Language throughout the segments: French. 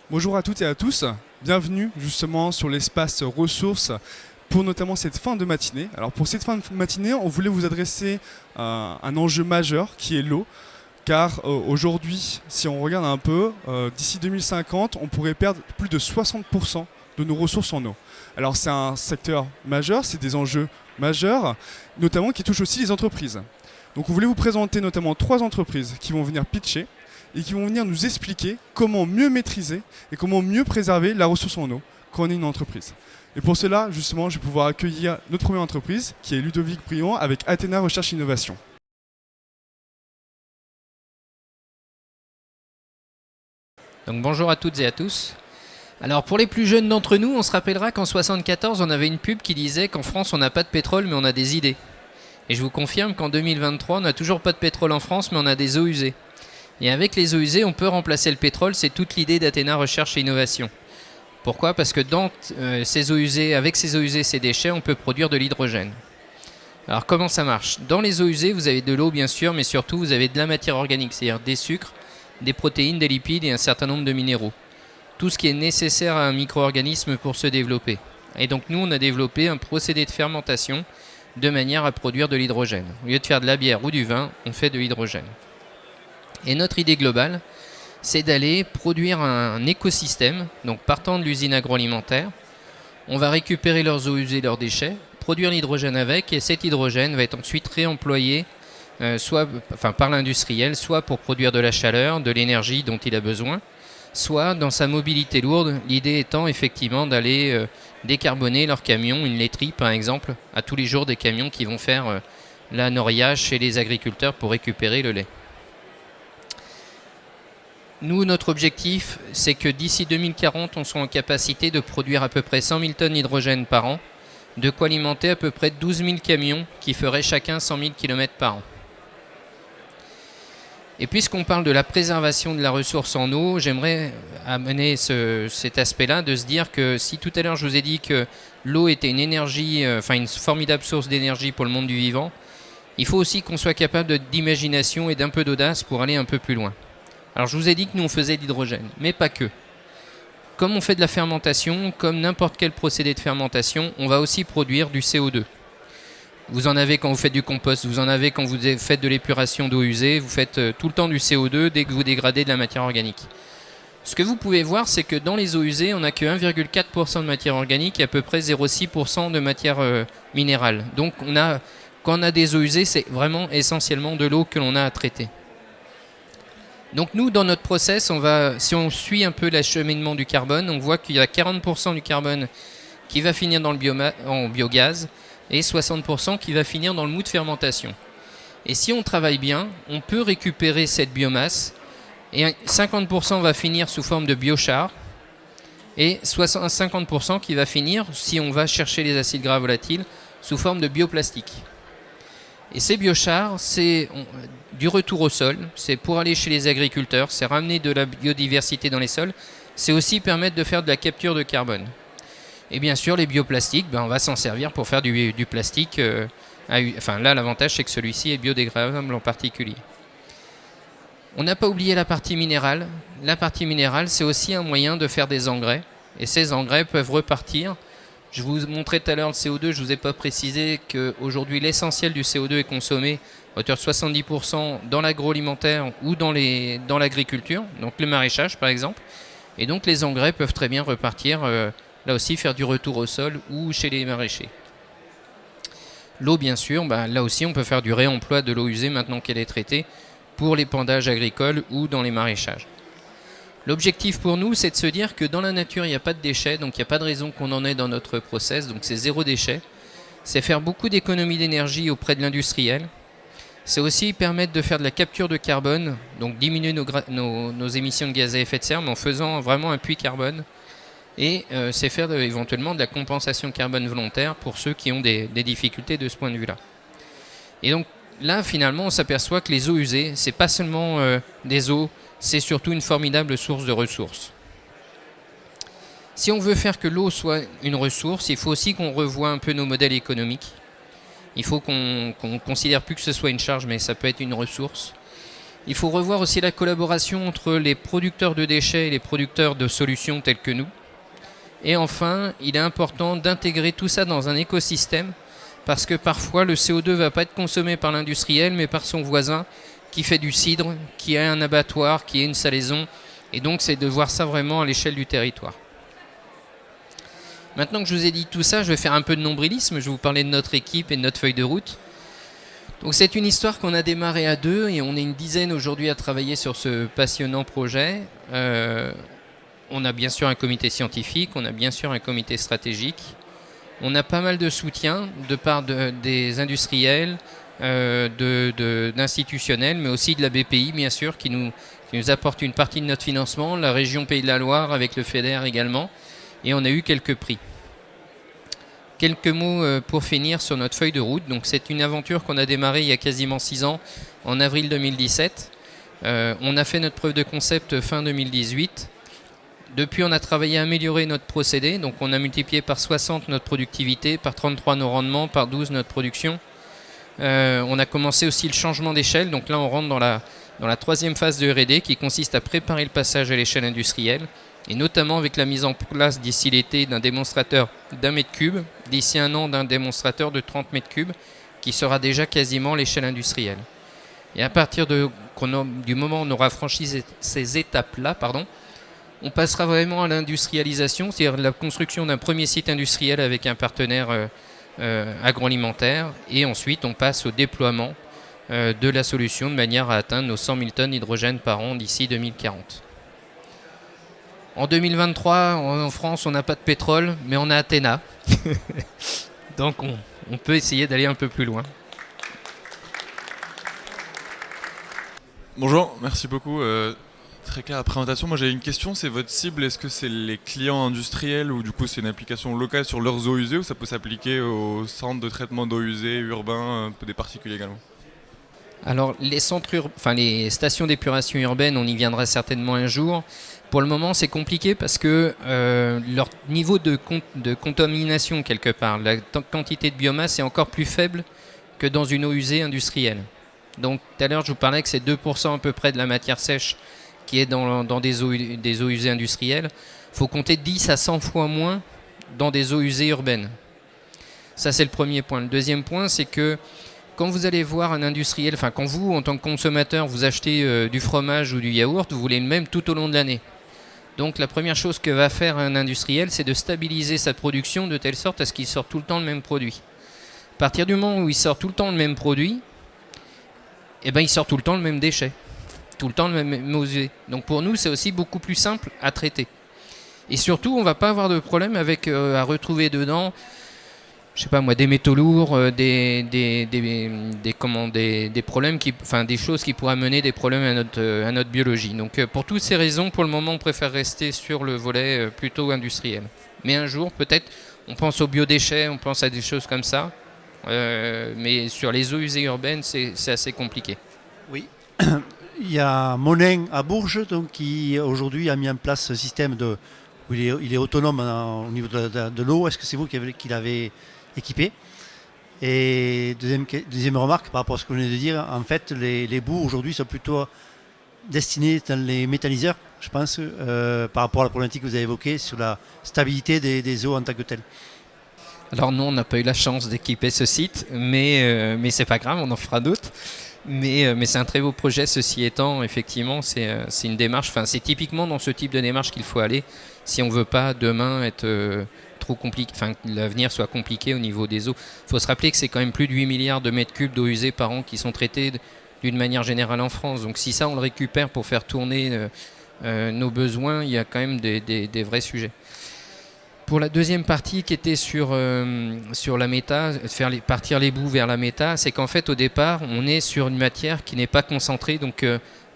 Bonjour à toutes et à tous, bienvenue justement sur l'espace ressources pour notamment cette fin de matinée. Alors pour cette fin de matinée, on voulait vous adresser un enjeu majeur qui est l'eau, car aujourd'hui, si on regarde un peu, d'ici 2050, on pourrait perdre plus de 60% de nos ressources en eau. Alors c'est un secteur majeur, c'est des enjeux majeurs, notamment qui touchent aussi les entreprises. Donc on voulait vous présenter notamment 3 entreprises qui vont venir pitcher et qui vont venir nous expliquer comment mieux maîtriser et comment mieux préserver la ressource en eau quand on est une entreprise. Et pour cela, justement, je vais pouvoir accueillir notre première entreprise, qui est Ludovic Briand, avec Athéna Recherche Innovation. Donc bonjour à toutes et à tous. Alors pour les plus jeunes d'entre nous, on se rappellera qu'en 1974, on avait une pub qui disait qu'en France, on n'a pas de pétrole, mais on a des idées. Et je vous confirme qu'en 2023, on n'a toujours pas de pétrole en France, mais on a des eaux usées. Et avec les eaux usées, on peut remplacer le pétrole, c'est toute l'idée d'Athéna Recherche et Innovation. Pourquoi ? Parce que dans ces eaux usées, avec ces eaux usées, ces déchets, on peut produire de l'hydrogène. Alors comment ça marche ? Dans les eaux usées, vous avez de l'eau bien sûr, mais surtout vous avez de la matière organique, c'est-à-dire des sucres, des protéines, des lipides et un certain nombre de minéraux. Tout ce qui est nécessaire à un micro-organisme pour se développer. Et donc nous, on a développé un procédé de fermentation de manière à produire de l'hydrogène. Au lieu de faire de la bière ou du vin, on fait de l'hydrogène. Et notre idée globale, c'est d'aller produire un écosystème, donc partant de l'usine agroalimentaire, on va récupérer leurs eaux usées, leurs déchets, produire l'hydrogène avec, et cet hydrogène va être ensuite réemployé par l'industriel, soit pour produire de la chaleur, de l'énergie dont il a besoin, soit dans sa mobilité lourde, l'idée étant effectivement d'aller décarboner leurs camions, une laiterie par exemple, à tous les jours des camions qui vont faire la noria chez les agriculteurs pour récupérer le lait. Nous, notre objectif, c'est que d'ici 2040, on soit en capacité de produire à peu près 100 000 tonnes d'hydrogène par an, de quoi alimenter à peu près 12 000 camions qui feraient chacun 100 000 km par an. Et puisqu'on parle de la préservation de la ressource en eau, j'aimerais amener cet aspect-là, de se dire que si tout à l'heure je vous ai dit que l'eau était une énergie, une formidable source d'énergie pour le monde du vivant, il faut aussi qu'on soit capable d'imagination et d'un peu d'audace pour aller un peu plus loin. Alors je vous ai dit que nous on faisait de l'hydrogène, mais pas que. Comme on fait de la fermentation, comme n'importe quel procédé de fermentation, on va aussi produire du CO2. Vous en avez quand vous faites du compost, vous en avez quand vous faites de l'épuration d'eau usée, vous faites tout le temps du CO2 dès que vous dégradez de la matière organique. Ce que vous pouvez voir, c'est que dans les eaux usées, on n'a que 1,4% de matière organique et à peu près 0,6% de matière minérale. Donc quand on a des eaux usées, c'est vraiment essentiellement de l'eau que l'on a à traiter. Donc nous, dans notre process, si on suit un peu l'acheminement du carbone, on voit qu'il y a 40% du carbone qui va finir en biogaz et 60% qui va finir dans le mou de fermentation. Et si on travaille bien, on peut récupérer cette biomasse et 50% va finir sous forme de biochar et 50% qui va finir, si on va chercher les acides gras volatiles, sous forme de bioplastique. Et ces biochars, c'est du retour au sol, c'est pour aller chez les agriculteurs, c'est ramener de la biodiversité dans les sols, c'est aussi permettre de faire de la capture de carbone. Et bien sûr, les bioplastiques, on va s'en servir pour faire du plastique. Là, l'avantage, c'est que celui-ci est biodégradable en particulier. On n'a pas oublié la partie minérale. La partie minérale, c'est aussi un moyen de faire des engrais. Et ces engrais peuvent repartir. Je vous montrais tout à l'heure le CO2, je ne vous ai pas précisé qu'aujourd'hui l'essentiel du CO2 est consommé à hauteur de 70% dans l'agroalimentaire ou dans l'agriculture, donc le maraîchage par exemple. Et donc les engrais peuvent très bien repartir, là aussi faire du retour au sol ou chez les maraîchers. L'eau bien sûr, là aussi on peut faire du réemploi de l'eau usée maintenant qu'elle est traitée pour l'épandage agricole ou dans les maraîchages. L'objectif pour nous, c'est de se dire que dans la nature, il n'y a pas de déchets, donc il n'y a pas de raison qu'on en ait dans notre process, donc c'est zéro déchet. C'est faire beaucoup d'économies d'énergie auprès de l'industriel. C'est aussi permettre de faire de la capture de carbone, donc diminuer nos émissions de gaz à effet de serre, mais en faisant vraiment un puits carbone. Et c'est faire éventuellement de la compensation carbone volontaire pour ceux qui ont des difficultés de ce point de vue-là. Et donc là, finalement, on s'aperçoit que les eaux usées, c'est pas seulement des eaux, c'est surtout une formidable source de ressources. Si on veut faire que l'eau soit une ressource, il faut aussi qu'on revoie un peu nos modèles économiques. Il faut qu'on considère plus que ce soit une charge, mais ça peut être une ressource. Il faut revoir aussi la collaboration entre les producteurs de déchets et les producteurs de solutions tels que nous. Et enfin, il est important d'intégrer tout ça dans un écosystème parce que parfois le CO2 ne va pas être consommé par l'industriel mais par son voisin qui fait du cidre, qui a un abattoir, qui a une salaison. Et donc c'est de voir ça vraiment à l'échelle du territoire. Maintenant que je vous ai dit tout ça, je vais faire un peu de nombrilisme. Je vais vous parler de notre équipe et de notre feuille de route. Donc c'est une histoire qu'on a démarrée à 2 et on est une dizaine aujourd'hui à travailler sur ce passionnant projet. On a bien sûr un comité scientifique, on a bien sûr un comité stratégique. On a pas mal de soutien de part des industriels, d'institutionnels, mais aussi de la BPI bien sûr qui nous apporte une partie de notre financement, la région Pays de la Loire avec le FEDER également. Et on a eu quelques prix. Quelques mots pour finir sur notre feuille de route. Donc c'est une aventure qu'on a démarrée il y a quasiment 6 ans, en avril 2017. On a fait notre preuve de concept fin 2018. Depuis, on a travaillé à améliorer notre procédé. Donc on a multiplié par 60 notre productivité, par 33 nos rendements, par 12 notre production. On a commencé aussi le changement d'échelle. Donc là, on rentre dans la 3e phase de R&D qui consiste à préparer le passage à l'échelle industrielle. Et notamment avec la mise en place d'ici l'été d'un démonstrateur d'1 mètre cube, d'ici un an d'un démonstrateur de 30 mètres cubes, qui sera déjà quasiment l'échelle industrielle. Et à partir du moment où on aura franchi ces étapes-là, on passera vraiment à l'industrialisation, c'est-à-dire la construction d'un premier site industriel avec un partenaire agroalimentaire, et ensuite on passe au déploiement de la solution de manière à atteindre nos 100 000 tonnes d'hydrogène par an d'ici 2040. En 2023, en France, on n'a pas de pétrole, mais on a Athéna. Donc on peut essayer d'aller un peu plus loin. Bonjour, merci beaucoup. Très claire la présentation. Moi j'ai une question, c'est votre cible, est-ce que c'est les clients industriels ou du coup c'est une application locale sur leurs eaux usées ou ça peut s'appliquer aux centres de traitement d'eau usée urbains, un peu des particuliers également? Alors les stations d'épuration urbaine, on y viendra certainement un jour. Pour le moment, c'est compliqué parce que leur niveau de contamination, quelque part, la quantité de biomasse est encore plus faible que dans une eau usée industrielle. Donc, tout à l'heure, je vous parlais que c'est 2% à peu près de la matière sèche qui est dans des eaux usées industrielles. Il faut compter 10 à 100 fois moins dans des eaux usées urbaines. Ça, c'est le premier point. Le deuxième point, c'est que quand vous allez voir un industriel, quand vous, en tant que consommateur, vous achetez du fromage ou du yaourt, vous voulez le même tout au long de l'année. Donc la première chose que va faire un industriel, c'est de stabiliser sa production de telle sorte à ce qu'il sorte tout le temps le même produit. À partir du moment où il sort tout le temps le même produit, il sort tout le temps le même déchet, tout le temps le même usé. Donc pour nous, c'est aussi beaucoup plus simple à traiter. Et surtout, on ne va pas avoir de problème avec à retrouver dedans, je sais pas moi, des métaux lourds, des problèmes des choses qui pourraient amener des problèmes à notre biologie. Donc pour toutes ces raisons, pour le moment, on préfère rester sur le volet plutôt industriel. Mais un jour, peut-être, on pense aux biodéchets, on pense à des choses comme ça. Mais sur les eaux usées urbaines, c'est assez compliqué. Oui. Il y a Monin à Bourges qui aujourd'hui a mis en place ce système où il est autonome au niveau de l'eau. Est-ce que c'est vous qui l'avez équipé? Et deuxième remarque par rapport à ce que vous venez de dire, en fait les boues aujourd'hui sont plutôt destinés dans les méthaniseurs, je pense, par rapport à la problématique que vous avez évoquée sur la stabilité des eaux en tant que telles. Alors non, on n'a pas eu la chance d'équiper ce site, mais c'est pas grave, on en fera d'autres. Mais c'est un très beau projet, ceci étant, effectivement, c'est une démarche, c'est typiquement dans ce type de démarche qu'il faut aller si on ne veut pas demain être trop compliqué, que l'avenir soit compliqué au niveau des eaux. Il faut se rappeler que c'est quand même plus de 8 milliards de mètres cubes d'eau usée par an qui sont traités d'une manière générale en France. Donc si ça, on le récupère pour faire tourner nos besoins, il y a quand même des vrais sujets. Pour la deuxième partie qui était sur la méta, faire partir les boues vers la méta, c'est qu'en fait au départ on est sur une matière qui n'est pas concentrée. Donc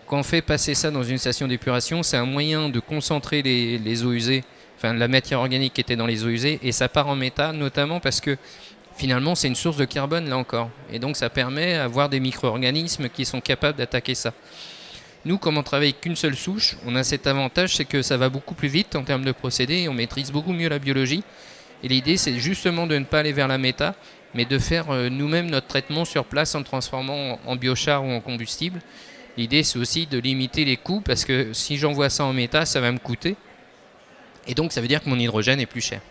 quand on fait passer ça dans une station d'épuration, c'est un moyen de concentrer les eaux usées, la matière organique qui était dans les eaux usées, et ça part en méta, notamment parce que finalement c'est une source de carbone là encore. Et donc ça permet d'avoir des micro-organismes qui sont capables d'attaquer ça. Nous, comme on travaille qu'une seule souche, on a cet avantage, c'est que ça va beaucoup plus vite en termes de procédés et on maîtrise beaucoup mieux la biologie. Et l'idée, c'est justement de ne pas aller vers la méta, mais de faire nous-mêmes notre traitement sur place en transformant en biochar ou en combustible. L'idée, c'est aussi de limiter les coûts parce que si j'envoie ça en méta, ça va me coûter. Et donc, ça veut dire que mon hydrogène est plus cher.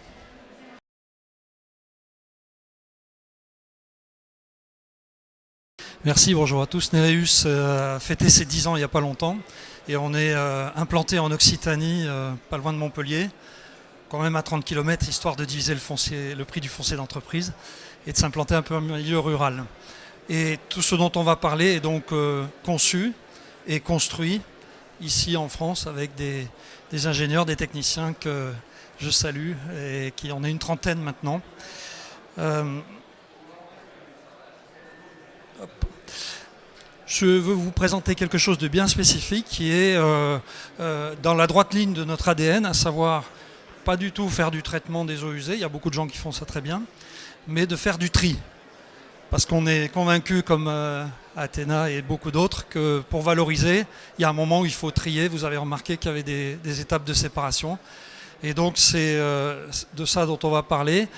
Merci, bonjour à tous. Nereus a fêté ses 10 ans il n'y a pas longtemps et on est implanté en Occitanie, pas loin de Montpellier, quand même à 30 km, histoire de diviser le prix du foncier d'entreprise et de s'implanter un peu en milieu rural. Et tout ce dont on va parler est donc conçu et construit ici en France avec des ingénieurs, des techniciens que je salue et qui en est une trentaine maintenant. Je veux vous présenter quelque chose de bien spécifique qui est dans la droite ligne de notre ADN, à savoir pas du tout faire du traitement des eaux usées, il y a beaucoup de gens qui font ça très bien, mais de faire du tri. Parce qu'on est convaincu, comme Athéna et beaucoup d'autres, que pour valoriser, il y a un moment où il faut trier. Vous avez remarqué qu'il y avait des étapes de séparation. Et donc c'est de ça dont on va parler.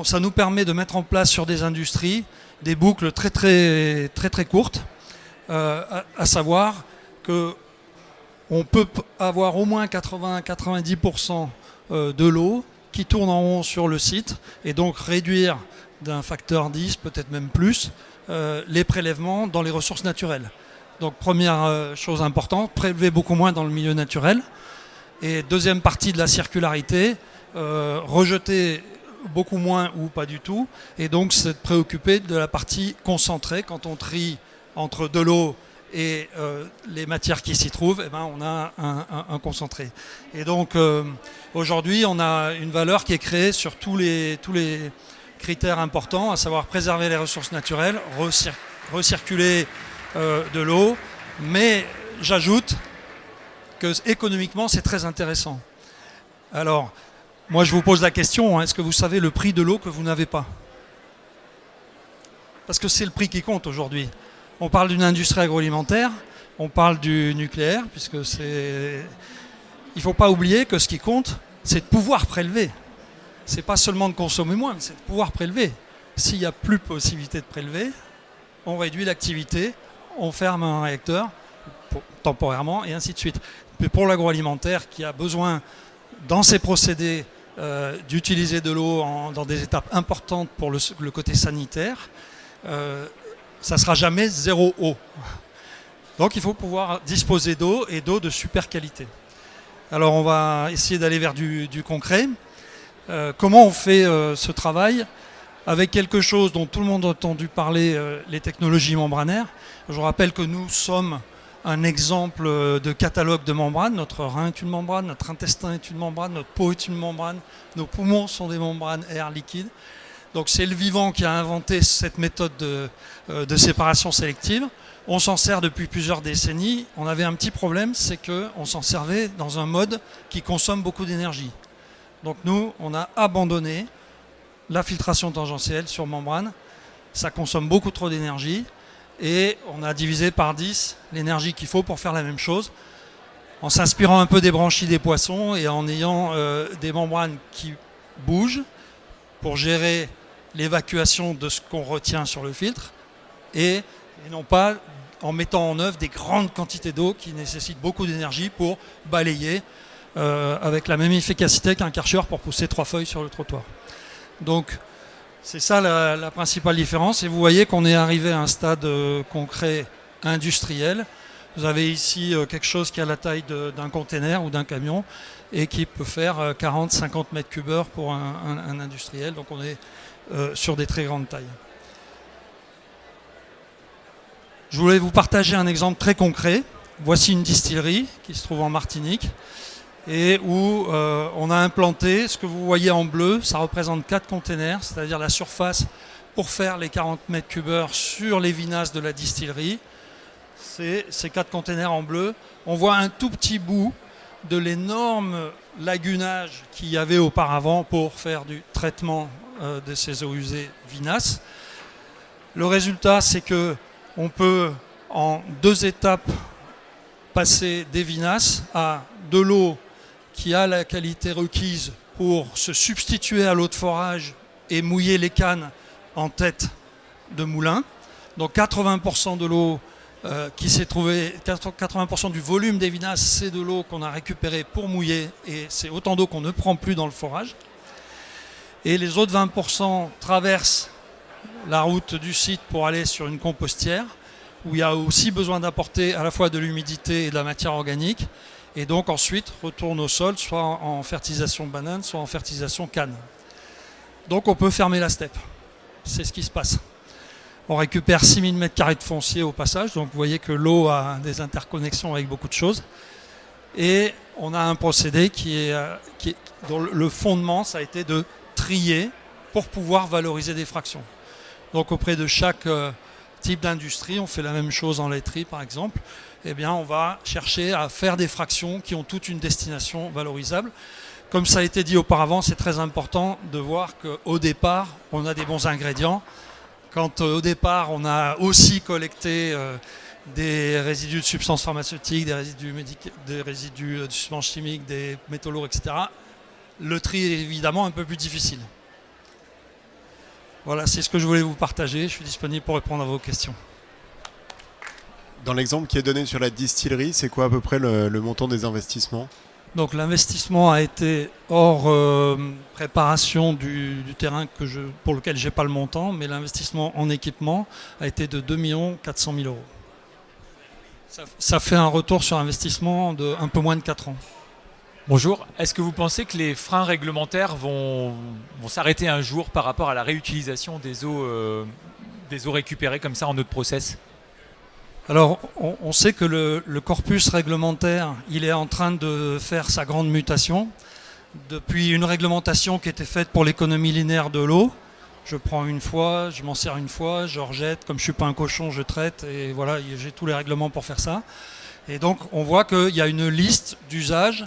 Ça nous permet de mettre en place sur des industries des boucles très courtes, à savoir qu'on peut avoir au moins 80-90% de l'eau qui tourne en rond sur le site et donc réduire d'un facteur 10, peut-être même plus, les prélèvements dans les ressources naturelles. Donc première chose importante, prélever beaucoup moins dans le milieu naturel. Et deuxième partie de la circularité, rejeter beaucoup moins ou pas du tout. Et donc c'est de préoccuper de la partie concentrée. Quand on trie entre de l'eau et les matières qui s'y trouvent, eh ben, on a un concentré. Et donc aujourd'hui, on a une valeur qui est créée sur tous les critères importants, à savoir préserver les ressources naturelles, recirculer de l'eau, mais j'ajoute que économiquement c'est très intéressant. Alors, moi je vous pose la question, est-ce que vous savez le prix de l'eau que vous n'avez pas? Parce que c'est le prix qui compte aujourd'hui. On parle d'une industrie agroalimentaire, on parle du nucléaire, puisque c'est... Il ne faut pas oublier que ce qui compte, c'est de pouvoir prélever. C'est pas seulement de consommer moins, mais c'est de pouvoir prélever. S'il n'y a plus possibilité de prélever, on réduit l'activité, on ferme un réacteur temporairement et ainsi de suite. Mais pour l'agroalimentaire qui a besoin, dans ses procédés, d'utiliser de l'eau dans des étapes importantes pour le côté sanitaire, ça ne sera jamais zéro eau. Donc il faut pouvoir disposer d'eau et d'eau de super qualité. Alors on va essayer d'aller vers du concret. Comment on fait ce travail avec quelque chose dont tout le monde a entendu parler, les technologies membranaires. Je vous rappelle que nous sommes un exemple de catalogue de membranes. Notre rein est une membrane, notre intestin est une membrane, notre peau est une membrane, nos poumons sont des membranes air liquide. Donc c'est le vivant qui a inventé cette méthode de séparation sélective. On s'en sert depuis plusieurs décennies. On avait un petit problème, c'est qu'on s'en servait dans un mode qui consomme beaucoup d'énergie. Donc nous, on a abandonné la filtration tangentielle sur membrane. Ça consomme beaucoup trop d'énergie et on a divisé par 10 l'énergie qu'il faut pour faire la même chose en s'inspirant un peu des branchies des poissons et en ayant des membranes qui bougent pour gérer l'évacuation de ce qu'on retient sur le filtre et non pas en mettant en œuvre des grandes quantités d'eau qui nécessitent beaucoup d'énergie pour balayer avec la même efficacité qu'un Karcher pour pousser 3 feuilles sur le trottoir. Donc c'est ça la principale différence et vous voyez qu'on est arrivé à un stade concret industriel. Vous avez ici quelque chose qui a la taille d'un container ou d'un camion et qui peut faire 40-50 mètres cubes heure pour un industriel. Donc on est sur des très grandes tailles. Je voulais vous partager un exemple très concret. Voici une distillerie qui se trouve en Martinique et où on a implanté, ce que vous voyez en bleu, ça représente 4 containers, c'est-à-dire la surface pour faire les 40 mètres cubes heure sur les vinasses de la distillerie. C'est ces 4 containers en bleu. On voit un tout petit bout de l'énorme lagunage qu'il y avait auparavant pour faire du traitement de ces eaux usées vinasses. Le résultat, c'est que on peut en 2 étapes passer des vinasses à de l'eau qui a la qualité requise pour se substituer à l'eau de forage et mouiller les cannes en tête de moulin. Donc 80% de l'eau qui s'est trouvé 80% du volume des vinasses, c'est de l'eau qu'on a récupérée pour mouiller, et c'est autant d'eau qu'on ne prend plus dans le forage. Et les autres 20% traversent la route du site pour aller sur une compostière, où il y a aussi besoin d'apporter à la fois de l'humidité et de la matière organique, et donc ensuite retourne au sol, soit en fertilisation banane, soit en fertilisation canne. Donc on peut fermer la steppe. C'est ce qui se passe. On récupère 6000 m² de foncier au passage, donc vous voyez que l'eau a des interconnexions avec beaucoup de choses. Et on a un procédé dont le fondement, ça a été de trier pour pouvoir valoriser des fractions. Donc auprès de chaque type d'industrie, on fait la même chose en laiterie par exemple, eh bien on va chercher à faire des fractions qui ont toute une destination valorisable. Comme ça a été dit auparavant, c'est très important de voir qu'au départ, on a des bons ingrédients. Quand au départ, on a aussi collecté des résidus de substances pharmaceutiques, des résidus de substances chimiques, des métaux lourds, etc., le tri est évidemment un peu plus difficile. Voilà, c'est ce que je voulais vous partager. Je suis disponible pour répondre à vos questions. Dans l'exemple qui est donné sur la distillerie, c'est quoi à peu près le montant des investissements ? Donc l'investissement a été hors préparation du terrain pour lequel je n'ai pas le montant, mais l'investissement en équipement a été de 2 400 000 euros. Ça fait un retour sur investissement de un peu moins de 4 ans. Bonjour, est-ce que vous pensez que les freins réglementaires vont s'arrêter un jour par rapport à la réutilisation des eaux récupérées comme ça en eau de process ? Alors, on sait que le corpus réglementaire, il est en train de faire sa grande mutation. Depuis une réglementation qui était faite pour l'économie linéaire de l'eau, je prends une fois, je m'en sers une fois, je rejette, comme je ne suis pas un cochon, je traite, et voilà, j'ai tous les règlements pour faire ça. Et donc, on voit qu'il y a une liste d'usages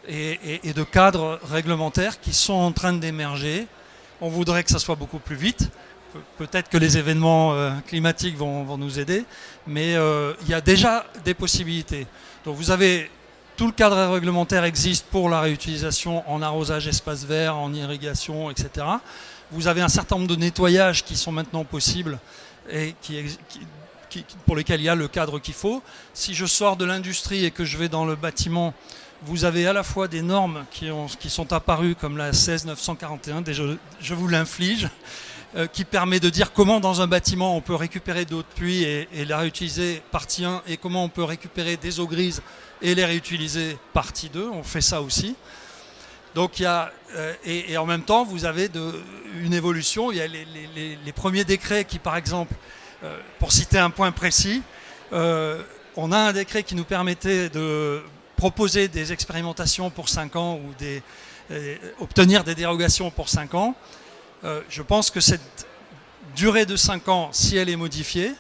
et de cadres réglementaires qui sont en train d'émerger. On voudrait que ça soit beaucoup plus vite. Peut-être que les événements climatiques vont nous aider, mais il y a déjà des possibilités. Donc vous avez tout le cadre réglementaire existe pour la réutilisation en arrosage espace vert, en irrigation, etc. Vous avez un certain nombre de nettoyages qui sont maintenant possibles et pour lesquels il y a le cadre qu'il faut. Si je sors de l'industrie et que je vais dans le bâtiment, vous avez à la fois des normes qui sont apparues comme la 16941, déjà je vous l'inflige, qui permet de dire comment dans un bâtiment on peut récupérer de l'eau de pluie et la réutiliser partie 1, et comment on peut récupérer des eaux grises et les réutiliser partie 2, on fait ça aussi. Donc il y a, et en même temps vous avez une évolution, il y a les premiers décrets qui par exemple, pour citer un point précis, on a un décret qui nous permettait de proposer des expérimentations pour 5 ans ou obtenir des dérogations pour 5 ans. Je pense que cette durée de 5 ans, si elle est modifiée,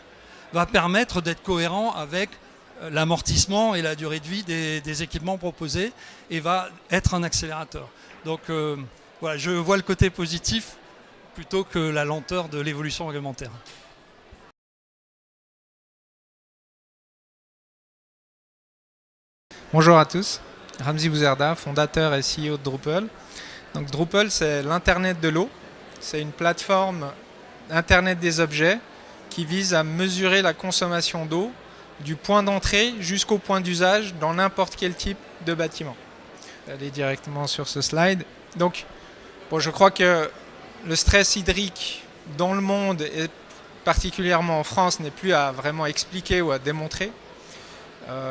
va permettre d'être cohérent avec l'amortissement et la durée de vie des équipements proposés et va être un accélérateur. Donc voilà, je vois le côté positif plutôt que la lenteur de l'évolution réglementaire. Bonjour à tous, Ramzi Bouzerda, fondateur et CEO de Drupal. Donc Drupal, c'est l'Internet de l'eau. C'est une plateforme Internet des objets qui vise à mesurer la consommation d'eau du point d'entrée jusqu'au point d'usage dans n'importe quel type de bâtiment. Allez directement sur ce slide. Donc, je crois que le stress hydrique dans le monde et particulièrement en France n'est plus à vraiment expliquer ou à démontrer.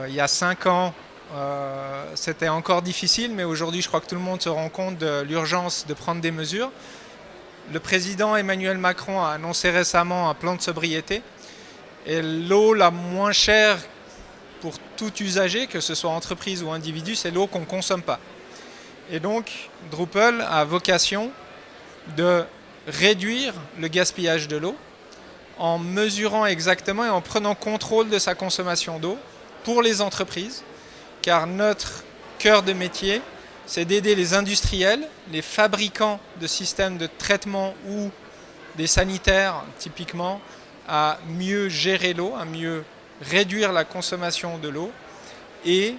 Il y a 5 ans, c'était encore difficile, mais aujourd'hui, je crois que tout le monde se rend compte de l'urgence de prendre des mesures. Le président Emmanuel Macron a annoncé récemment un plan de sobriété. Et l'eau la moins chère pour tout usager, que ce soit entreprise ou individu, c'est l'eau qu'on ne consomme pas. Et donc, Drupal a vocation de réduire le gaspillage de l'eau en mesurant exactement et en prenant contrôle de sa consommation d'eau pour les entreprises, car notre cœur de métier, c'est d'aider les industriels, les fabricants de systèmes de traitement ou des sanitaires, typiquement, à mieux gérer l'eau, à mieux réduire la consommation de l'eau, et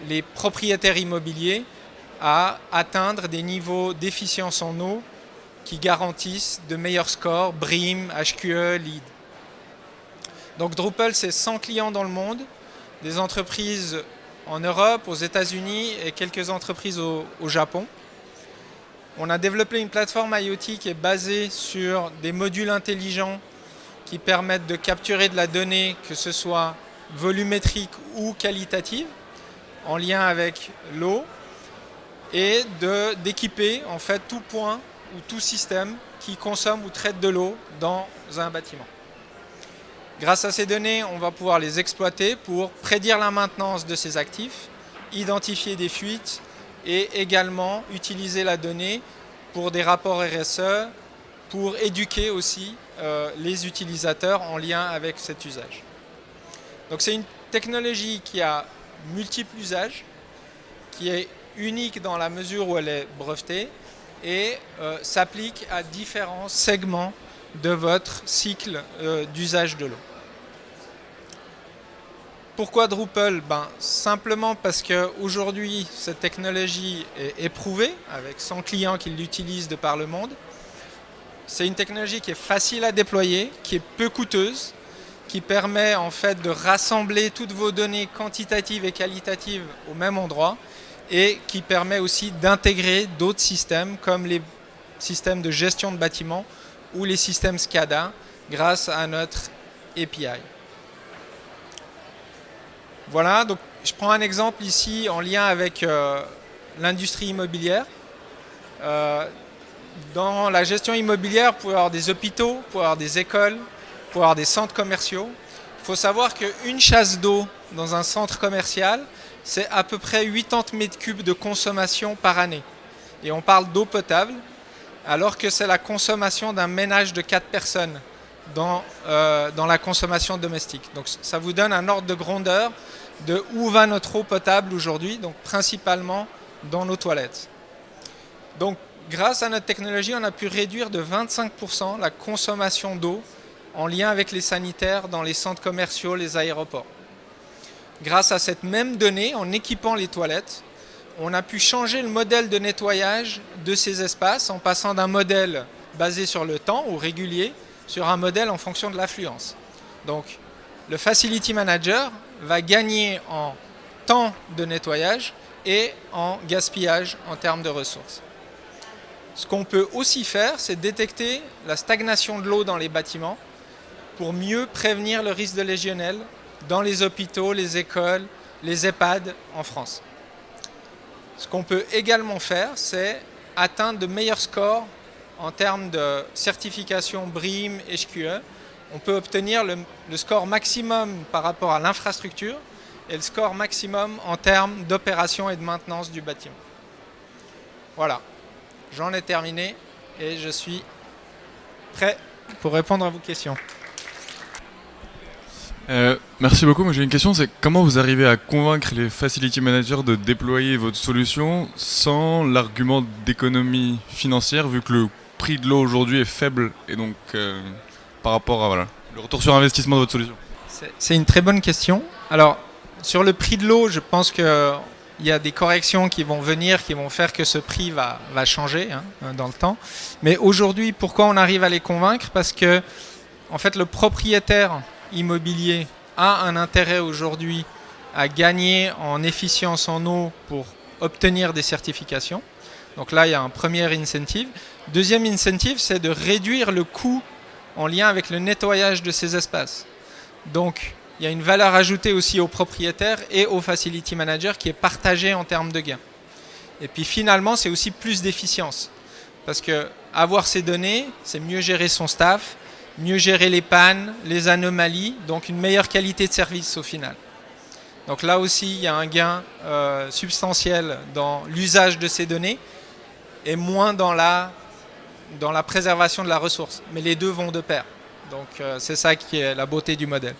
les propriétaires immobiliers à atteindre des niveaux d'efficience en eau qui garantissent de meilleurs scores, BREEAM, HQE, LEED. Donc Drupal, c'est 100 clients dans le monde, des entreprises en Europe, aux États-Unis et quelques entreprises au Japon. On a développé une plateforme IoT qui est basée sur des modules intelligents qui permettent de capturer de la donnée, que ce soit volumétrique ou qualitative, en lien avec l'eau, et d'équiper en fait tout point ou tout système qui consomme ou traite de l'eau dans un bâtiment. Grâce à ces données, on va pouvoir les exploiter pour prédire la maintenance de ces actifs, identifier des fuites et également utiliser la donnée pour des rapports RSE, pour éduquer aussi les utilisateurs en lien avec cet usage. Donc c'est une technologie qui a multiples usages, qui est unique dans la mesure où elle est brevetée et s'applique à différents segments de votre cycle d'usage de l'eau. Pourquoi Drupal? Simplement parce qu'aujourd'hui, cette technologie est éprouvée avec 100 clients qui l'utilisent de par le monde. C'est une technologie qui est facile à déployer, qui est peu coûteuse, qui permet en fait de rassembler toutes vos données quantitatives et qualitatives au même endroit et qui permet aussi d'intégrer d'autres systèmes comme les systèmes de gestion de bâtiments ou les systèmes SCADA grâce à notre API. Voilà, donc je prends un exemple ici en lien avec l'industrie immobilière. Dans la gestion immobilière, vous pouvez avoir des hôpitaux, vous pouvez avoir des écoles, vous pouvez avoir des centres commerciaux. Il faut savoir qu'une chasse d'eau dans un centre commercial, c'est à peu près 80 mètres cubes de consommation par année. Et on parle d'eau potable, alors que c'est la consommation d'un ménage de 4 personnes dans la consommation domestique. Donc ça vous donne un ordre de grandeur de où va notre eau potable aujourd'hui, donc principalement dans nos toilettes. Donc grâce à notre technologie, on a pu réduire de 25% la consommation d'eau en lien avec les sanitaires dans les centres commerciaux, les aéroports. Grâce à cette même donnée, en équipant les toilettes, on a pu changer le modèle de nettoyage de ces espaces en passant d'un modèle basé sur le temps ou régulier sur un modèle en fonction de l'affluence. Donc le Facility Manager va gagner en temps de nettoyage et en gaspillage en termes de ressources. Ce qu'on peut aussi faire, c'est détecter la stagnation de l'eau dans les bâtiments pour mieux prévenir le risque de légionnelle dans les hôpitaux, les écoles, les EHPAD en France. Ce qu'on peut également faire, c'est atteindre de meilleurs scores en termes de certification BREEAM, HQE. On peut obtenir le score maximum par rapport à l'infrastructure et le score maximum en termes d'opération et de maintenance du bâtiment. Voilà, j'en ai terminé et je suis prêt pour répondre à vos questions. Merci beaucoup. Moi j'ai une question, c'est comment vous arrivez à convaincre les facility managers de déployer votre solution sans l'argument d'économie financière, vu que le prix de l'eau aujourd'hui est faible et donc par rapport à le retour sur investissement de votre solution? C'est une très bonne question. Alors sur le prix de l'eau, je pense qu'il y a des corrections qui vont venir, qui vont faire que ce prix va changer dans le temps. Mais aujourd'hui, pourquoi on arrive à les convaincre? Parce que en fait, le propriétaire immobilier a un intérêt aujourd'hui à gagner en efficience en eau pour obtenir des certifications. Donc là, il y a un premier incentive. Deuxième incentive, c'est de réduire le coût en lien avec le nettoyage de ces espaces. Donc, il y a une valeur ajoutée aussi aux propriétaires et aux facility managers qui est partagée en termes de gains. Et puis finalement, c'est aussi plus d'efficience. Parce que avoir ces données, c'est mieux gérer son staff, mieux gérer les pannes, les anomalies, donc une meilleure qualité de service au final. Donc là aussi, il y a un gain substantiel dans l'usage de ces données et moins dans la préservation de la ressource. Mais les deux vont de pair. Donc c'est ça qui est la beauté du modèle.